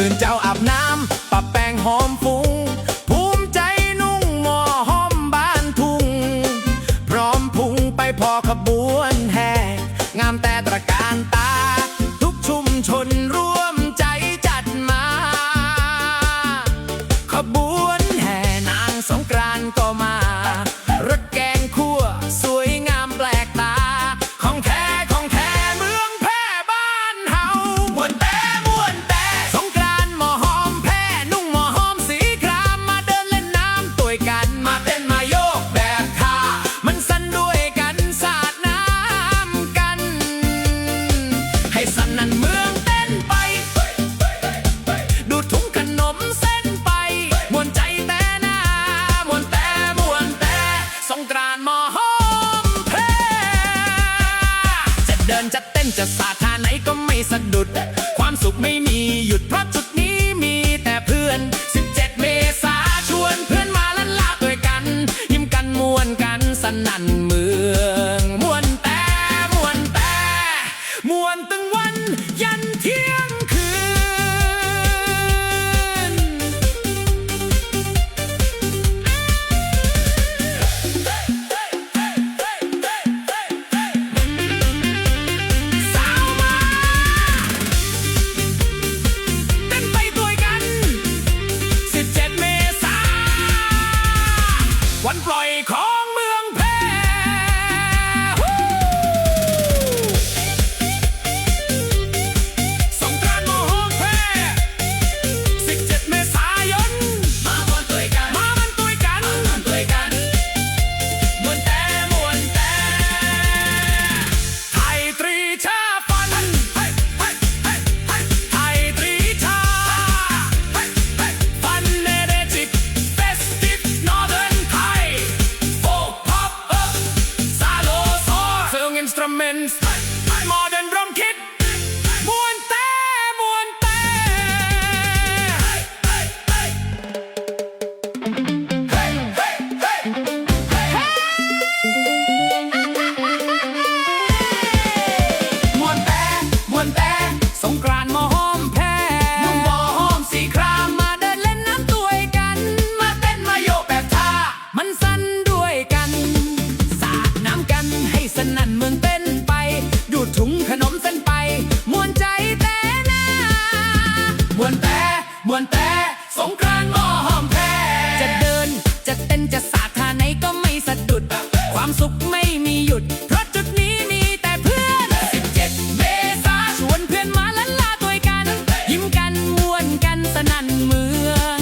ตื่นเจ้าอาบน้ำปะแป้งหอมฟุ้งภูมิใจนุ่งหม้อหอมบ้านทุ่งพร้อมพุงไปพอขบวนแห่งามแต่ตระการตาทุกชุมชนร่วมใจจัดมาขบวนแห่นางสงกรานต์ก็มารถแกงคั่วสวยงามแปลกตาของแท้ของแท้เมืองแพร่บ้านเฮามวนแต่สงกรานต์หม้อหอมแพร่นุ่งหม้อหอมสีครามมาเดินเล่นน้ำตัวยกันมาเต้นมาโยกแบบท่ามันสั่นด้วยกันสาดน้ำกันให้สนั่นเมืองเต้นไปดูดถุงขนมเส้นไปมวนใจแต่หน้ามวนแต่สงกรานต์หม้อหอมแพร่จะเดินจะเต้นจะสาดท่าไหนก็ไม่สะดุดความสุขไม่มีหยุดเพราะจุดนี้มีแต่เพื่อน17 เมษาชวนเพื่อนมาลันลาด้วยกันยิ้มกันม่วนกันสนั่นเมืองม่วนตึงวันยันเที่ยงคืนสาวมาเต้นไปด้วยกัน17 เมษาวันปล่อยของเมืองแพร่สงกรานต์หม้อหอมแพร่17 เมษายนมามันตุยกันมวนแต่ไทยตรีชาฟันไทยตรีชาฟันเนเรจิกเฟสติฟนอร์เทิร์นไทยโฟกพ็อปอัพซาโลซอร์เซิงอินสตรูเมนต์โมเดิร์นดรัมคิดมวนแต่สงกรานต์หม้อหอมแพร่นุ่งหม้อหอมสีครามมาเดินเล่นน้ำตัวยกันมาเต้นมาโยกแบบท่ามันสั่นด้วยกันสาดน้ำกันให้สนั่นเมืองเต้นไปดูดถุงขนมเส้นไปมวนใจแต่หน้ามวนแต่สงกรานต์หม้อหอมแพร่จะเดินจะเต้นจะสาดท่าไหนก็ไม่สะดุดความสุขไม่มีหยุดเพราะจุดนี้มีแต่เพื่อน17 เมษาชวนเพื่อนมาลันลาตัวยกันยิ้มกันม่วนกันสนั่นเมือง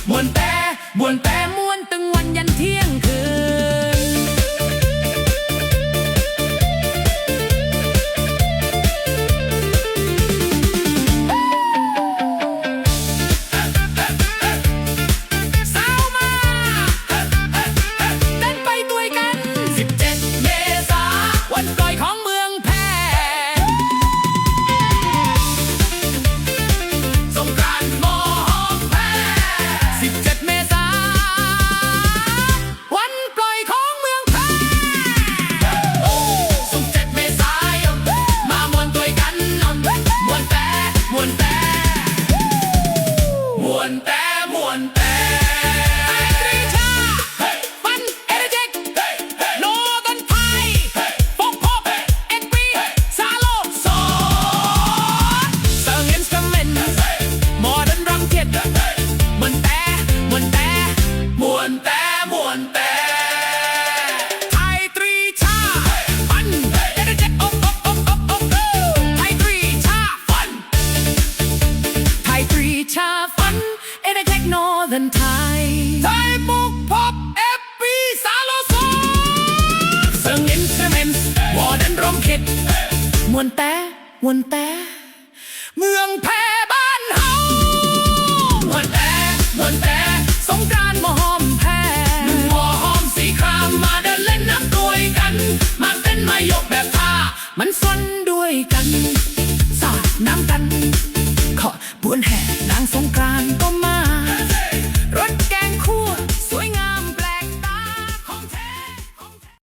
ม่วนแต่ม่วนตึงวันยันเที่ยงคืนสาวมาเต้นไปด้วยกัน17 เมษาวันปล่อยของเมืองแพร่สงกรานต์หม้อหอมแพร่17 เมษาวันปล่อยของเมืองแพร่17 เมษายนมามวนด้วยกันมวนแต่ไทยตรีชาฟันเอเรเจกโนตันไทยฟกพบเอ็กปีซาโลซอเซิงอินสตรูเมนต์โมเดิร์นดรัมคิดมวนแต่ไทยตรีชาฟันเอเรเจกไทยตรีชาฟันเอเรเจกโนเดิร์นไทยฟกพบเอ็กปีซาโลซอเซิงอินสตรูเมนต์โมเดิร์นดรัมคิดมวนแต่เมืองแพร่บ้านเฮามวนแต่สงกรานต์หม้อหอมแพร่นุ่งหม้อหอมสีครามมาเดินเล่นน้ำตัวยกันมาเต้นมาโยกแบบท่ามันสั่นด้วยกันสาดน้ำกันขบวนแห่